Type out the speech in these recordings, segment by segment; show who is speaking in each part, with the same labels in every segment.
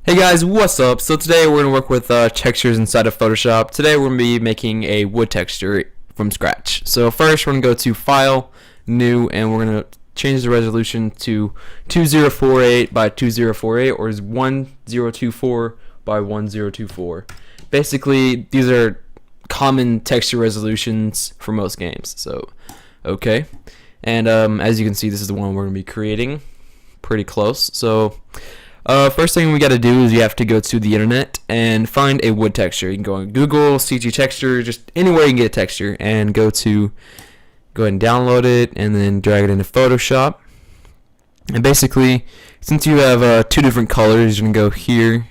Speaker 1: Hey guys, what's up? So today we're going to work with textures inside of Photoshop. Today we're going to be making a wood texture from scratch. So first we're going to go to File, New, and we're going to change the resolution to 2048 by 2048 or is 1024 by 1024. Basically, these are common texture resolutions for most games. So, okay. And as you can see, this is the one we're going to be creating. Pretty close. So first thing we got to do is you have to go to the internet and find a wood texture. You can go on Google, CG texture, just anywhere you can get a texture, and go ahead and download it and then drag it into Photoshop. And basically, since you have two different colors, you're going to go here,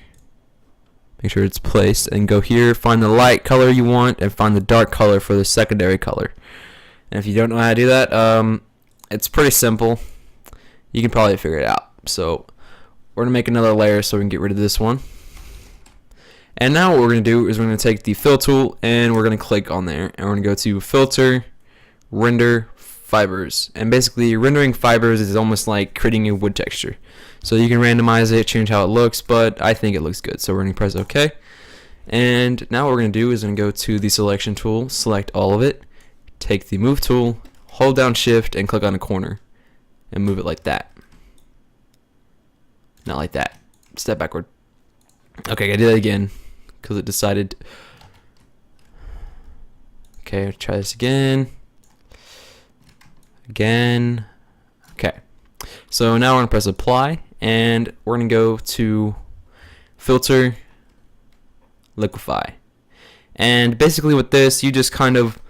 Speaker 1: make sure it's placed, and go here, find the light color you want, and find the dark color for the secondary color. And if you don't know how to do that, it's pretty simple. You can probably figure it out. So we're going to make another layer so we can get rid of this one. And now what we're going to do is we're going to take the fill tool and we're going to click on there. And we're going to go to filter, render, fibers. And basically rendering fibers is almost like creating a wood texture. So you can randomize it, change how it looks, but I think it looks good. So we're going to press OK. And now what we're going to do is we're going to go to the selection tool, select all of it, take the move tool, hold down shift and click on a corner and move it like that. Not like that. Step backward. Okay, I gotta do that again because it decided. Okay, I'll try this again. Again. Okay. So now we're gonna press apply and we're gonna go to filter, Liquify. And basically with this, you just kind of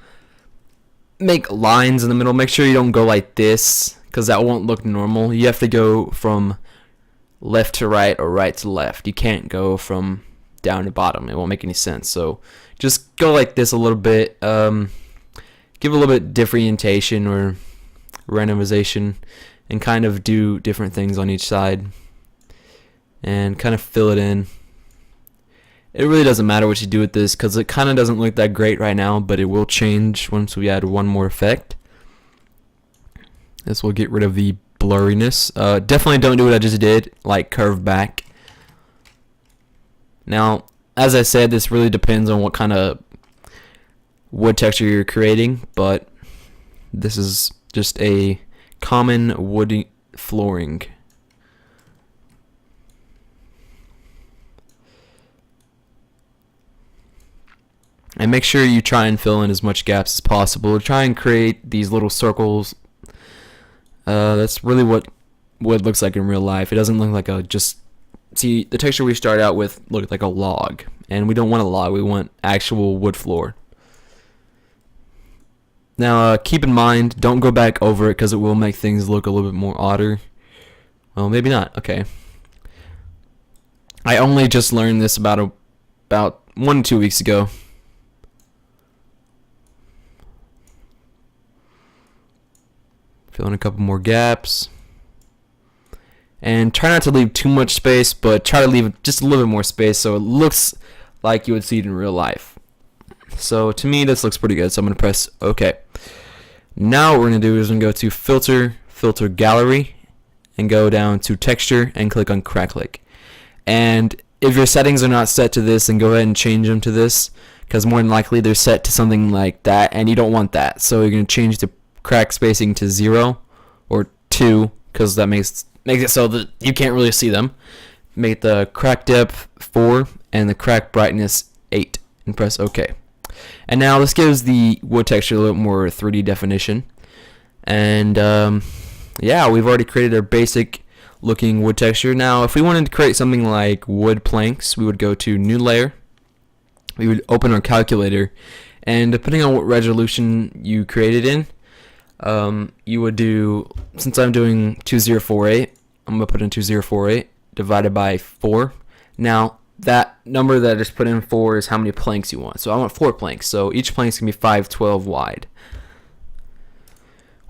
Speaker 1: make lines in the middle. Make sure you don't go like this because that won't look normal. You have to go from left to right or right to left. You can't go from down to bottom. It won't make any sense. So just go like this a little bit. Give a little bit differentiation or randomization and kind of do different things on each side and kind of fill it in. It really doesn't matter what you do with this because it kind of doesn't look that great right now, but it will change once we add one more effect. This will get rid of the blurriness. Definitely don't do what I just did, like curve back. Now, as I said, this really depends on what kind of wood texture you're creating, but this is just a common wood flooring. And make sure you try and fill in as much gaps as possible. Try and create these little circles. That's really what wood looks like in real life. It doesn't look like see, the texture we start out with looked like a log, and we don't want a log, we want actual wood floor. Now keep in mind, don't go back over it because it will make things look a little bit more odder. Well, maybe not. Okay. I only just learned this about 1 to 2 weeks ago. Fill in a couple more gaps. And try not to leave too much space, but try to leave just a little bit more space so it looks like you would see it in real life. So to me, this looks pretty good, so I'm going to press OK. Now what we're going to do is we're going to go to Filter, Filter Gallery, and go down to Texture and click on Crackling. And if your settings are not set to this, then go ahead and change them to this, because more than likely they're set to something like that, and you don't want that. So you're going to change the crack spacing to 0 or 2 because that makes it so that you can't really see them. Make the crack depth 4 and the crack brightness 8 and press OK. And now this gives the wood texture a little more 3D definition. And yeah, we've already created our basic looking wood texture. Now if we wanted to create something like wood planks, we would go to New Layer. We would open our calculator, and depending on what resolution you created in, you would do, since I'm doing 2048, I'm going to put in 2048 divided by 4. Now, that number that I just put in 4 is how many planks you want. So I want 4 planks. So each plank's going to be 512 wide.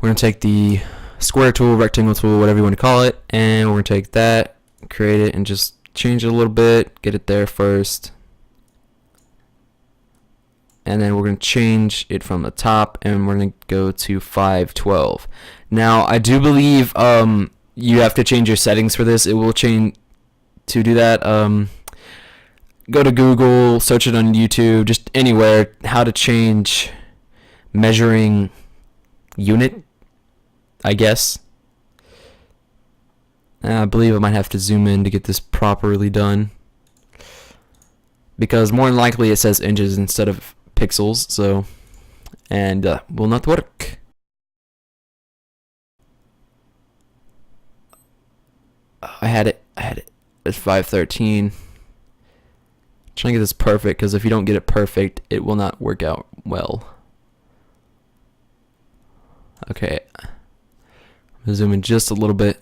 Speaker 1: We're going to take the square tool, rectangle tool, whatever you want to call it, and we're going to take that, create it, and just change it a little bit, get it there first. And then we're going to change it from the top, and we're going to go to 512. Now, I do believe you have to change your settings for this. It will change to do that, go to Google, search it on YouTube, just anywhere, how to change measuring unit, I guess. I believe I might have to zoom in to get this properly done, because more than likely it says inches instead of pixels, so, and will not work. I had it. It's 513. Trying to get this perfect, because if you don't get it perfect, it will not work out well. Okay, I'm gonna zoom in just a little bit.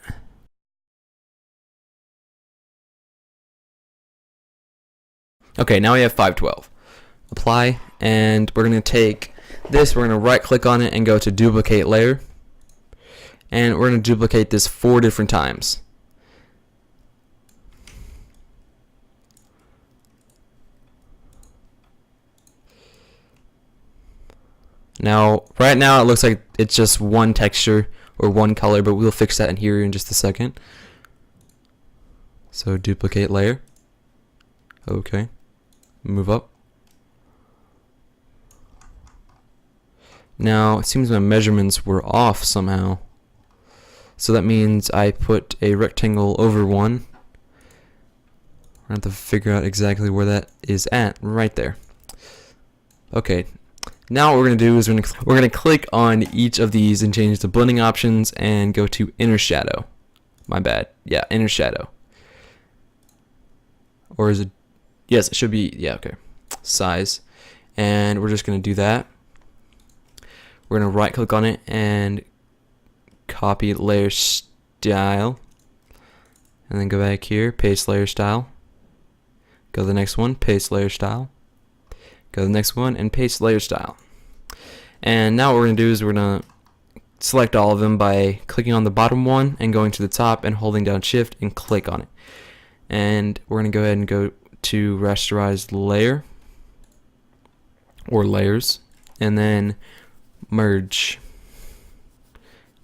Speaker 1: Okay, now we have 512. Apply, and we're gonna take this. We're gonna right click on it and go to duplicate layer, and we're gonna duplicate this 4 different times. Now, right now it looks like it's just one texture or one color, but we'll fix that in here in just a second. So duplicate layer. Okay. Move up. Now, it seems my measurements were off somehow. So that means I put a rectangle over one. We're going to have to figure out exactly where that is at, right there. Okay. Now what we're going to do is we're going to click on each of these and change the blending options and go to inner shadow. My bad. Yeah, inner shadow. Or is it? Yes, it should be. Yeah, okay. Size. And we're just going to do that. We're going to right click on it and copy layer style. And then go back here, paste layer style. Go to the next one, paste layer style. Go to the next one and paste layer style. And now what we're going to do is we're going to select all of them by clicking on the bottom one and going to the top and holding down shift and click on it. And we're going to go ahead and go to rasterized layer or layers and then merge.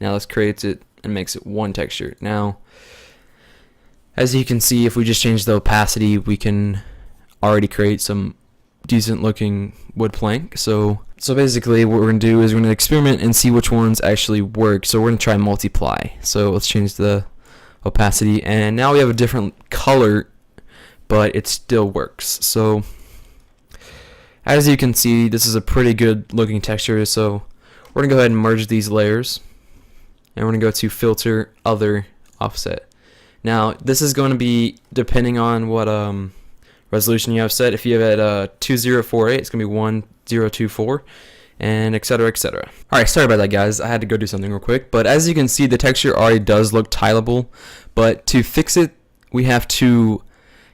Speaker 1: Now this creates it and makes it one texture. Now as you can see, if we just change the opacity, we can already create some decent looking wood plank. So basically what we're going to do is we're going to experiment and see which ones actually work. So we're going to try multiply. So let's change the opacity, and now we have a different color, but it still works. So as you can see, this is a pretty good looking texture. So we're going to go ahead and merge these layers, and we're going to go to filter, other, offset. Now this is going to be depending on what resolution you have set. If you have it 2048, it's going to be 1024, and etc, etc. Alright, sorry about that guys, I had to go do something real quick, but as you can see, the texture already does look tileable, but to fix it, we have to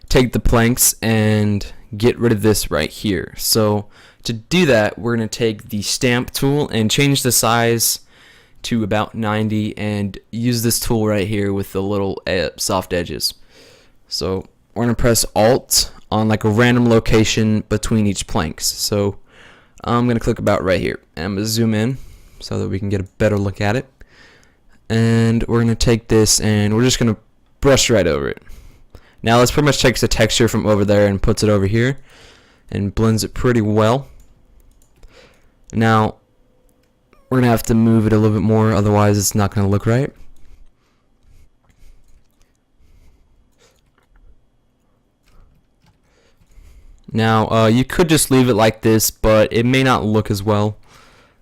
Speaker 1: take the planks and get rid of this right here. So to do that, we're going to take the stamp tool and change the size to about 90 and use this tool right here with the little soft edges. So we're going to press Alt on like a random location between each planks. So I'm going to click about right here, and I'm going to zoom in so that we can get a better look at it. And we're going to take this and we're just going to brush right over it. Now this pretty much takes the texture from over there and puts it over here and blends it pretty well. Now we're going to have to move it a little bit more, otherwise it's not going to look right. Now you could just leave it like this, but it may not look as well.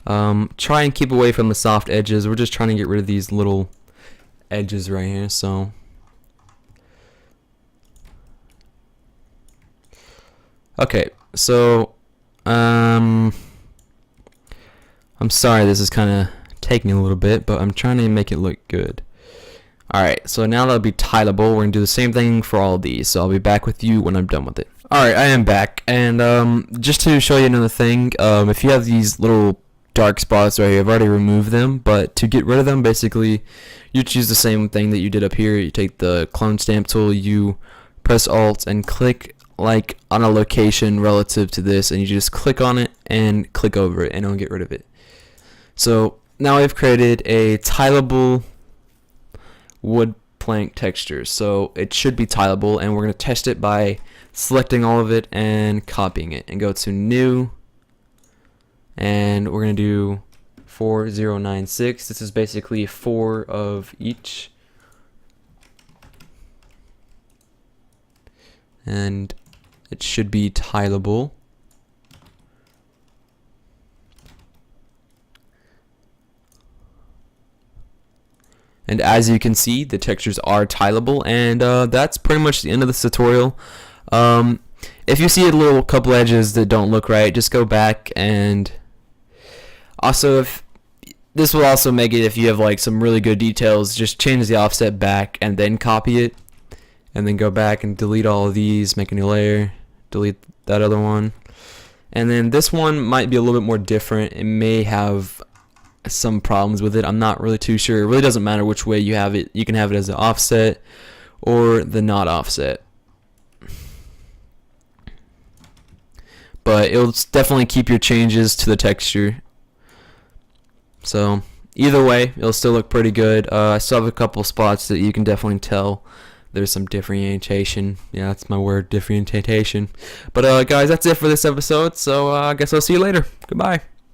Speaker 1: Try and keep away from the soft edges. We're just trying to get rid of these little edges right here. So okay, so I'm sorry this is kind of taking a little bit, but I'm trying to make it look good. Alright, so now that'll be tileable. We're going to do the same thing for all of these, so I'll be back with you when I'm done with it. Alright, I am back, and just to show you another thing, if you have these little dark spots right here, I've already removed them, but to get rid of them, basically, you choose the same thing that you did up here. You take the clone stamp tool, you press Alt and click like on a location relative to this, and you just click on it and click over it, and it'll get rid of it. So now I've created a tileable wood plank plank texture, so it should be tileable, and we're going to test it by selecting all of it and copying it, and go to new, and we're going to do 4096. This is basically 4 of each, and it should be tileable. And as you can see, the textures are tileable, and that's pretty much the end of this tutorial. If you see a little couple edges that don't look right, just go back, and also if this will also make it, if you have like some really good details, just change the offset back and then copy it, and then go back and delete all of these, make a new layer, delete that other one, and then this one might be a little bit more different. It may have some problems with it. I'm not really too sure. It really doesn't matter which way you have it. You can have it as an offset or the not offset, but it'll definitely keep your changes to the texture. So either way, it'll still look pretty good. I still have a couple spots that you can definitely tell there's some differentiation. Yeah, that's my word, differentiation. But guys, that's it for this episode, so I guess I'll see you later. Goodbye.